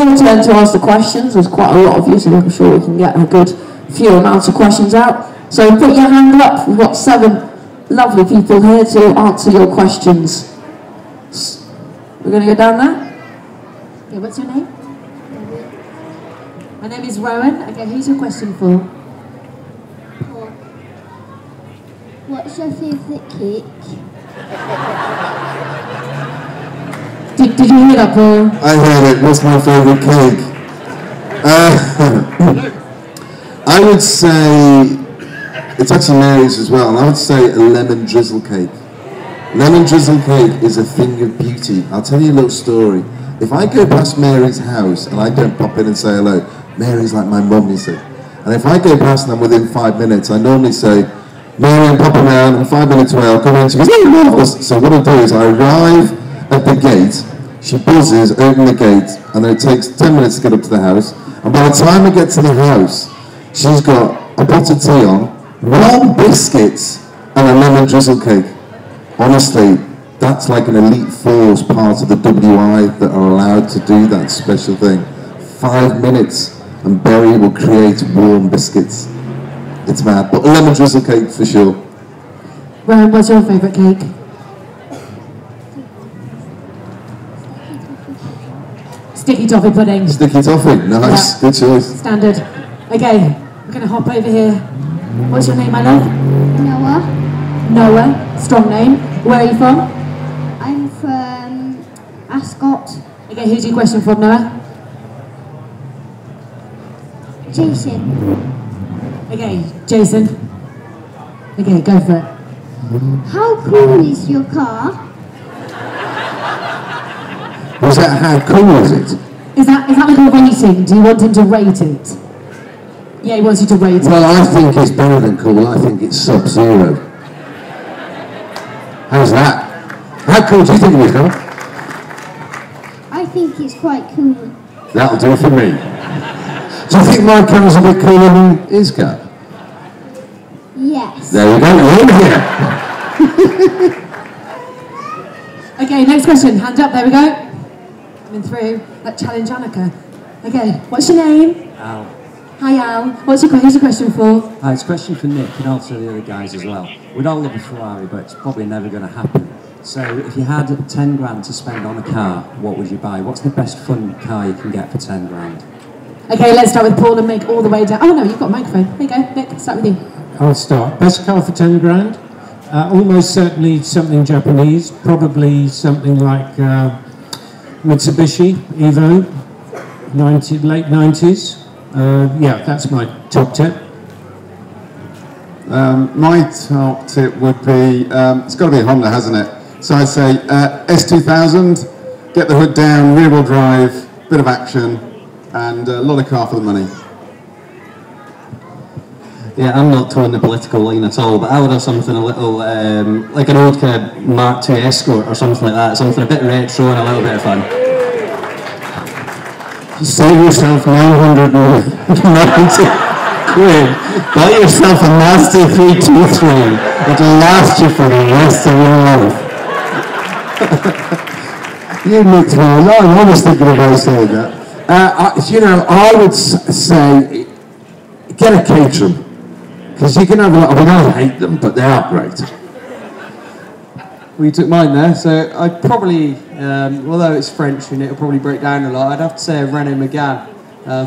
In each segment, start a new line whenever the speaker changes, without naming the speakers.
your turn to ask the questions. There's quite a lot of you, so I'm sure we can get a good few amounts of questions out. So put your hand up. We've got 7 lovely people here to answer your questions. We're going to go down there. Okay, what's your name? My name is Rowan. Okay, who's your question for?
Paul. What's your favourite cake?
Did you hear that, Paul?
I heard it. What's my favourite cake? I would say, it's actually Mary's as well, and I would say a lemon drizzle cake. Lemon drizzle cake is a thing of beauty. I'll tell you a little story. If I go past Mary's house and I don't pop in and say hello, Mary's like my mum, you see. And if I go past and I'm within 5 minutes, I normally say, Mary, I'm popping around, I'm 5 minutes away, I'll come in. She goes, oh, marvellous. So what I do is I arrive at the gate, she buzzes, open the gate, and then it takes 10 minutes to get up to the house. And by the time I get to the house, she's got a pot of tea on, warm biscuits, and a lemon drizzle cake. Honestly, that's like an elite force part of the WI that are allowed to do that special thing. 5 minutes and Berry will create warm biscuits. It's mad, but a lemon drizzle cake for sure.
Ryan, what's your favourite cake? Sticky toffee pudding.
Sticky toffee, nice, yeah. Good choice.
Standard. Okay, we're going to hop over here. What's your name, my love?
Noah.
Noah, strong name. Where are you from?
I'm from Ascot.
Okay, who's your question from, Noah?
Jason.
Okay, Jason. Okay, go for it.
How cool is your car?
Was that how cool is it?
Is that like a rating? Do you want him to rate it? Yeah, he wants you to rate it.
Well, I think it's better than cool. I think it's sub-zero. How's that? How cool do you think it is, Noel?
I think it's quite cool.
That'll do it for me. Do you think my car's a bit cooler than his car?
Yes.
There we go, we're in here.
Okay, next question. Hand up, there we go. Coming through. Let's challenge Annika. Okay, what's your name?
Al.
Hi Al. Who's your question for?
Hi, it's a question for Nick and also the other guys as well. We'd all love a Ferrari, but it's probably never going to happen. So if you had 10 grand to spend on a car, what would you buy? What's the best fun car you can get for 10 grand?
Okay, let's start with Paul and make all the way down. Oh no, you've got a microphone. There you go, Nick, start with you.
I'll start. Best car for 10 grand? Almost certainly something Japanese, probably something like Mitsubishi Evo, late 90s. Yeah, that's my top tip.
My top tip would be, it's got to be a Honda, hasn't it? So I'd say S2000, get the hood down, rear wheel drive, bit of action, and a lot of car for the money.
Yeah, I'm not towing the political line at all, but I would have something a little, like an old kind of Mark II Escort or something like that, something a bit retro and a little bit of fun.
Save yourself 990 quid. Buy yourself a Mazda 323. It'll last you for the rest of your life. You looked wrong. I was thinking about saying that. You know, I would say get a caterer. Because you can have a lot, I mean, I hate them, but they are great.
Well, you took mine there, so I'd probably, although it's French and it'll probably break down a lot, I'd have to say a Renault Megane.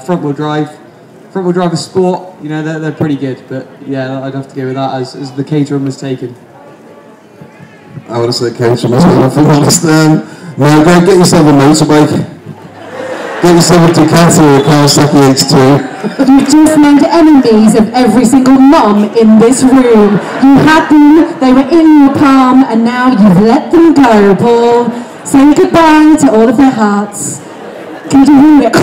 Front-wheel drive is sport, you know, they're pretty good, but yeah, I'd have to go with that as the Caterham was taken.
I would have said Caterham as well, if I'm honest. No, go get yourself a motorbike. Get yourself a Ducati or a Kawasaki H2.
You've just made enemies of every single mum in this room. You had them, they were in your palm, and now you've let them go, Paul. Say goodbye to all of their hearts. Can you hear it?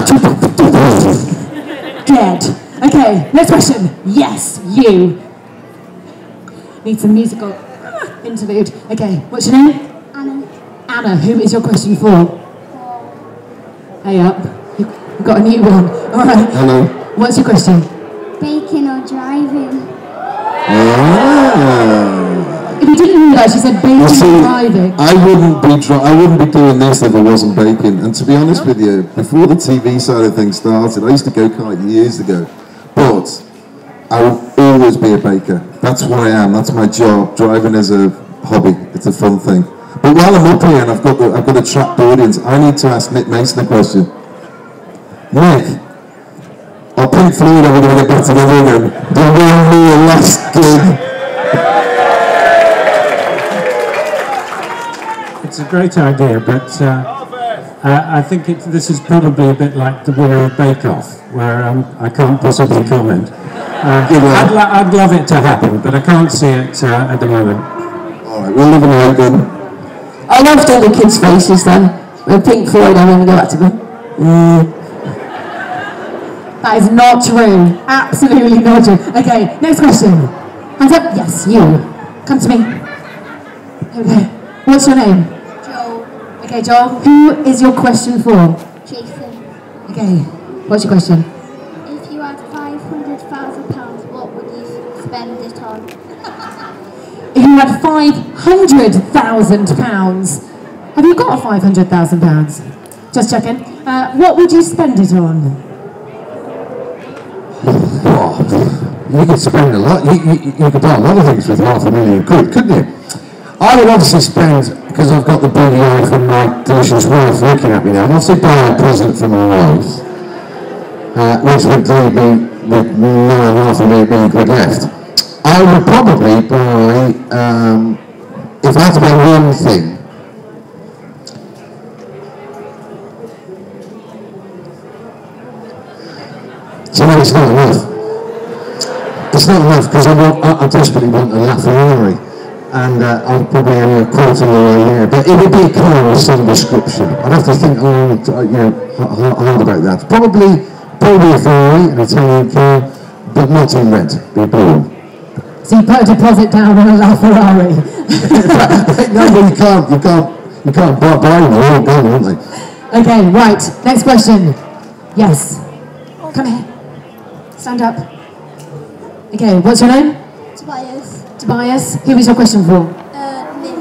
Dead. Okay, next question. Yes, you. Need some musical interlude. Okay, what's your name?
Anna.
Anna, who is your question for? Hey up, you've got a new one. All right.
Hello.
What's your question?
Baking or driving?
Ah.
If you didn't that. She said baking
You see,
and driving.
I wouldn't be doing this if it wasn't baking. And to be honest with you, before the TV side of things started, I used to go kart years ago. But I will always be a baker. That's what I am. That's my job. Driving is a hobby. It's a fun thing. But while I'm up here and I've got to attract the audience, I need to ask Nick Mason a question. Nick, are Pink Floyd ever going to get back together again? Do you want me a last gig?
It's a great idea, but I think this is probably a bit like the winner of Bake Off, where I can't possibly comment. I'd love it to happen, but I can't see it at the moment.
All right, we'll live in hope then.
I loved all the kids' faces then. When Pink Floyd, I'm going to go back to them. That is not true. Absolutely not true. Okay, next question. Hands up. Yes, you. Come to me. Okay. What's your name?
Joel.
Okay, Joel. Who is your question for?
Jason.
Okay. What's your question?
If you had £500,000, what would you spend it on?
If you had £500,000, have you got £500,000? Just checking. What would you spend it on?
Oh, you could spend a lot. You could buy a lot of things with £500,000, couldn't you? I would obviously spend, because I've got the booty eye from my delicious wife looking at me now, I'd obviously buy a present for my wife, which would leave me with £9,500,000 left. I would probably buy, if I had to buy one thing, so no, it's not enough. It's not enough because I desperately want a LaFerrari, and I'm probably only a quarter of the way there. But it would be a car of some description. I'd have to think hard about that. Probably a Ferrari, an Italian car, but not in red. Be blue.
So you put a deposit down on a LaFerrari.
No, but you can't buy them. They're all gone, aren't they?
Okay, right. Next question. Yes. Come here. Stand up. Okay, what's your name?
Tobias.
Tobias. Who is your question for?
Nick.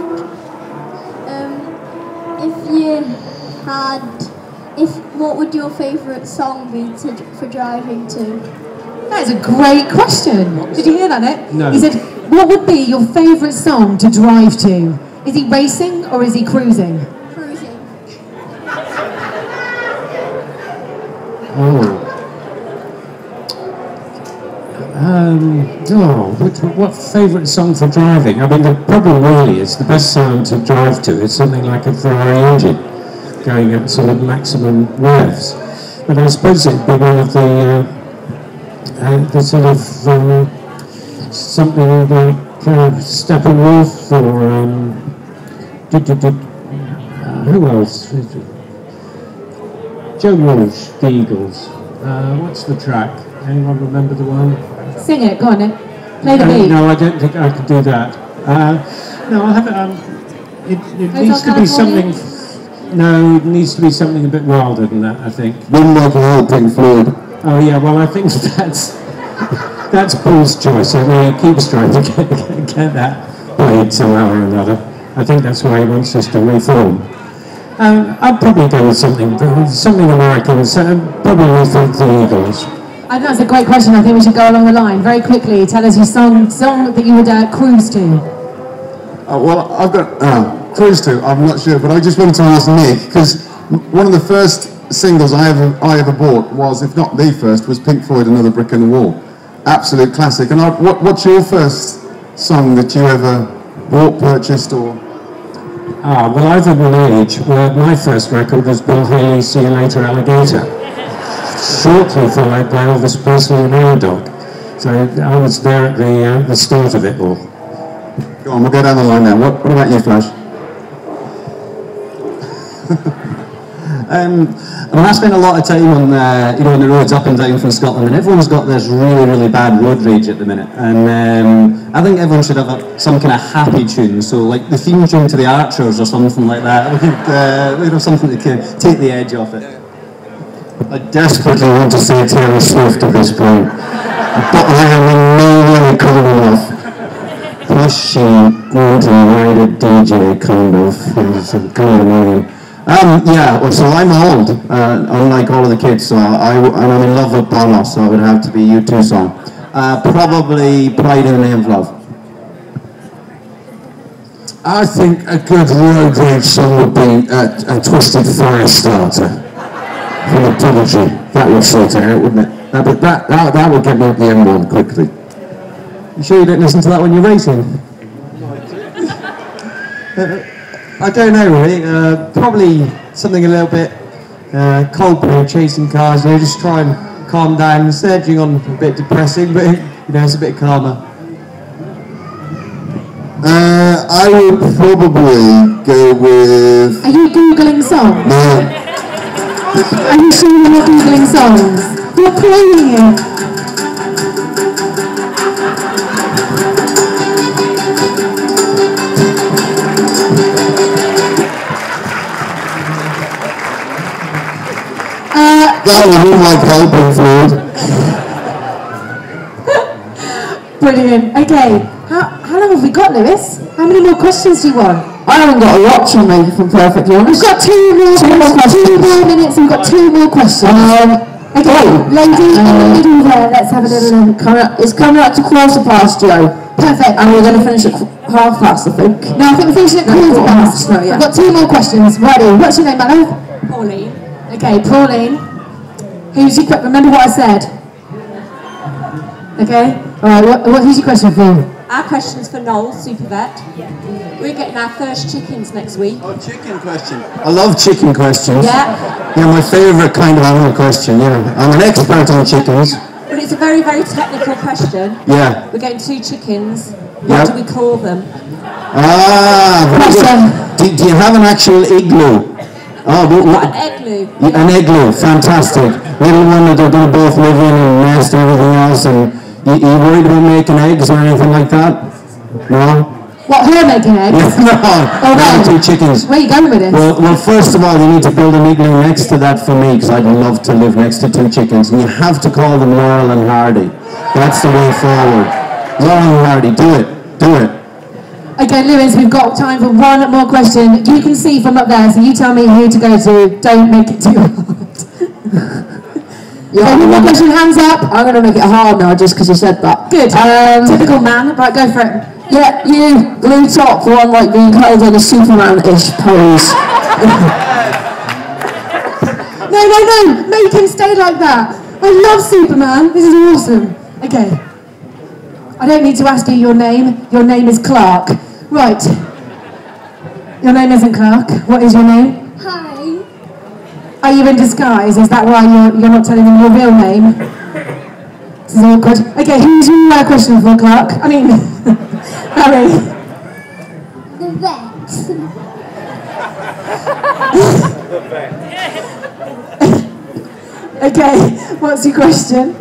If you had... what would your favourite song be for driving to?
That is a great question. Did you hear that, Nick?
No.
He said, what would be your favourite song to drive to? Is he racing or is he cruising?
Cruising.
Oh. What favourite song for driving? I mean, the problem really is the best sound to drive to is something like a Ferrari engine going at sort of maximum revs. But I suppose it'd be one of the sort of something like Steppenwolf or who else? Joe Walsh, the Eagles. What's the track? Anyone remember the one?
Sing it, go on then. Play the beat.
No, I don't think I could do that. No, I haven't. It needs to be something. No, it needs to be something a bit wilder than that, I think.
One like a Pink Floyd.
Oh yeah, well I think that's Paul's choice. I mean, he keeps trying to get that played somehow or another. I think that's why he wants us to reform. I'd probably go with something American. Probably think the Eagles.
I think that's a great question. I think we should go along the line very quickly. Tell us your song that you would cruise to.
Well, I've got cruise to. I'm not sure, but I just wanted to ask Nick because one of the first singles I ever bought was, if not the first, was Pink Floyd, Another Brick in the Wall. Absolute classic. And what's your first song that you ever bought, purchased, or?
Well, I've at an age where my first record was Bill Haley's See You Later, Alligator. Shortly followed by Elvis Presley and Air Dog. So I was there at the start of it all.
Go on, we'll go down the line now. What about you, Flash?
I spent a lot of time on on the roads up and down from Scotland, and everyone's got this really bad road rage at the minute. And I think everyone should have some kind of happy tune, so like the theme tune to the Archers or something like that. We'd have something to take the edge off it.
I desperately want to say Taylor Swift at this point, but I am in no way coming off. But I flashy, golden-minded DJ kind of. It's kind of annoying. Yeah, well, so I'm old, unlike all of the kids, so I'm in love with Bono, so it would have to be U2 song. Probably Pride in the Name of Love.
I think a good road rage song would be a Twisted Firestarter from the Prodigy. That would sort it out, wouldn't it? That would get me up the M1 quickly.
You sure you don't listen to that when you're racing? I don't know really. Probably something a little bit Coldplay, Chasing Cars. You know, just try and calm down. Instead, you're on a bit depressing, but you know it's a bit calmer.
I would probably go with...
Are you Googling songs?
No.
Are you sure you're not Googling songs? You're playing it.
That would be like helping food.
Brilliant. Okay. How long have we got, Lewis? How many more questions do you want? I haven't got a watch on me, if I'm perfectly honest. We've got two more minutes and we've got 2 more questions. Okay, lady in the middle there, let's have a little... It's coming up to 15:15, Joe. Perfect. And we're going to finish at past, I think. No, I think we're finishing at 15:15. No, yeah. I've got 2 more questions. Ready? What's your name, Mallow?
Pauline.
Okay, Pauline. Who's your question? Remember what I said? Okay. Alright, who's your question for?
Our question's for Noel, Supervet. We're getting our first chickens next week.
Oh, chicken question. I love chicken questions.
Yeah.
Yeah, my favourite kind of animal question, yeah. I'm an expert on chickens.
But it's a very, very technical question.
Yeah.
We're getting 2 chickens. What do we call them?
Do you have an actual igloo? Oh,
An igloo.
An igloo, fantastic. Little one that they're going to both live in and nest and everything else. And you worried about making eggs or anything like that? No?
What, her making eggs?
No,
oh,
2 chickens.
Where are you going with this?
Well, first of all, you need to build an igloo next to that for me, because I'd love to live next to 2 chickens. And you have to call them Noel and Hardy. That's the way forward. Noel and Hardy, do it. Do it.
Okay, Lewis, we've got time for 1 more question. You can see from up there, so you tell me who to go to. Don't make it too hard. Okay, 1 more question, hands up. I'm going to make it hard now, just because you said that. Good. Typical man. Right, go for it.
Yeah, you, blue top, the one like being held in a Superman-ish pose.
No, make him stay like that. I love Superman. This is awesome. Okay. I don't need to ask you your name. Your name is Clark. Right. Your name isn't Clark. What is your name?
Hi.
Are you in disguise? Is that why you're not telling them your real name? This is awkward. Okay, who's your question for, Clark? I mean, Harry.
The vet.
Okay, what's your question?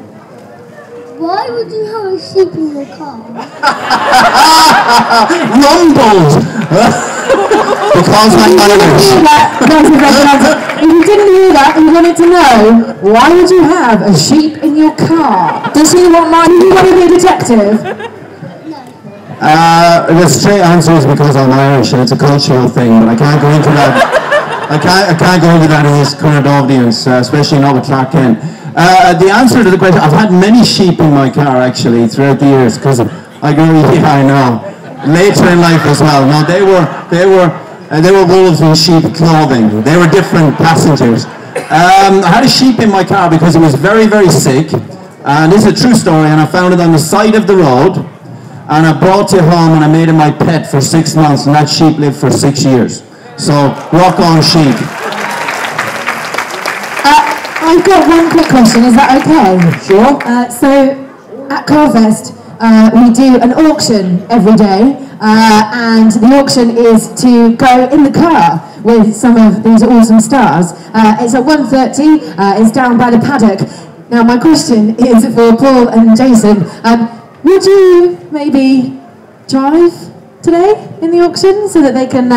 Why would you have a sheep in your car?
Rumbled! Because I'm Irish.
That's a great answer. If you didn't hear that and you wanted to know, why would you have a sheep in your car? Does he want mine? Do you want to be a detective?
The straight answer is because I'm Irish and it's a cultural thing, but I can't go into that. I can't go into that in this current audience, especially not with Clark Kent. The answer to the question, I've had many sheep in my car actually throughout the years because I go, yeah, I know. Later in life as well. No, they were wolves in sheep clothing. They were different passengers. I had a sheep in my car because it was very, very sick. And this is a true story, and I found it on the side of the road. And I brought it home and I made it my pet for 6 months, and that sheep lived for 6 years. So, rock on sheep.
I've got 1 quick question, is that okay?
Sure.
So, at Carfest, we do an auction every day, and the auction is to go in the car with some of these awesome stars. It's at 1:30, it's down by the paddock. Now, my question is for Paul and Jason. Would you maybe drive today in the auction so that they can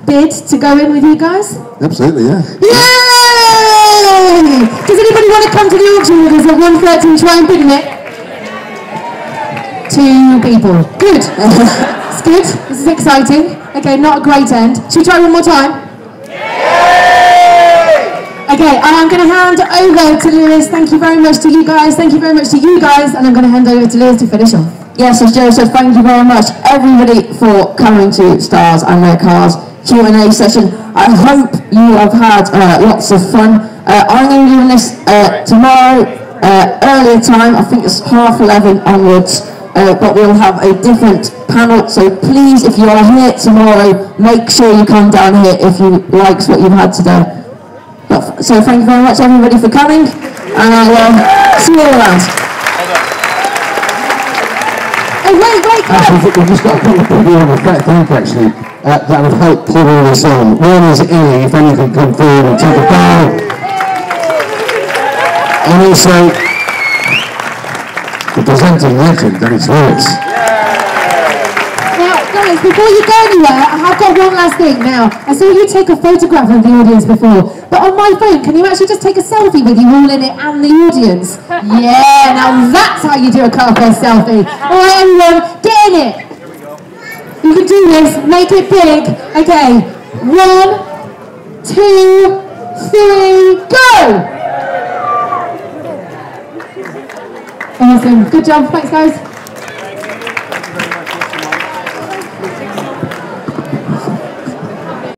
bid to go in with you guys?
Absolutely, yeah.
Yay! Does anybody want to come to the auction with us at 1:30 and try and bid in it? 2 people. Good.
It's good. This is exciting. Okay, not a great end. Should we try one more time? Okay, I'm going to hand over to Lewis. Thank you very much to you guys. Thank you very much to you guys. And I'm going to hand over to Lewis to finish off.
Yes, as Joe said, thank you very much, everybody, for coming to Stars and Their Cars Q&A session. I hope you have had lots of fun. I'm going to be doing this tomorrow, earlier time. I think it's 11:30 onwards. But we'll have a different panel, so please, if you are here tomorrow, make sure you come down here if you liked what you've had today. So thank you very much everybody for coming, and I will see you all around.
Oh wait,
actually, we've just got a couple of people on the think actually that would help pull all this on. One is Ellie, if any can come forward and take a bow. And also the presenting legend, Dennis Lewis.
Now, guys, before you go anywhere, I have got one last thing. Now, I saw you take a photograph of the audience before, but on my phone, can you actually just take a selfie with you all in it and the audience? Yeah, now that's how you do a Carfest selfie. All right, everyone, get in it. You can do this. Make it big. Okay, 1, 2, 3, go! Awesome. Good job. Thanks, guys.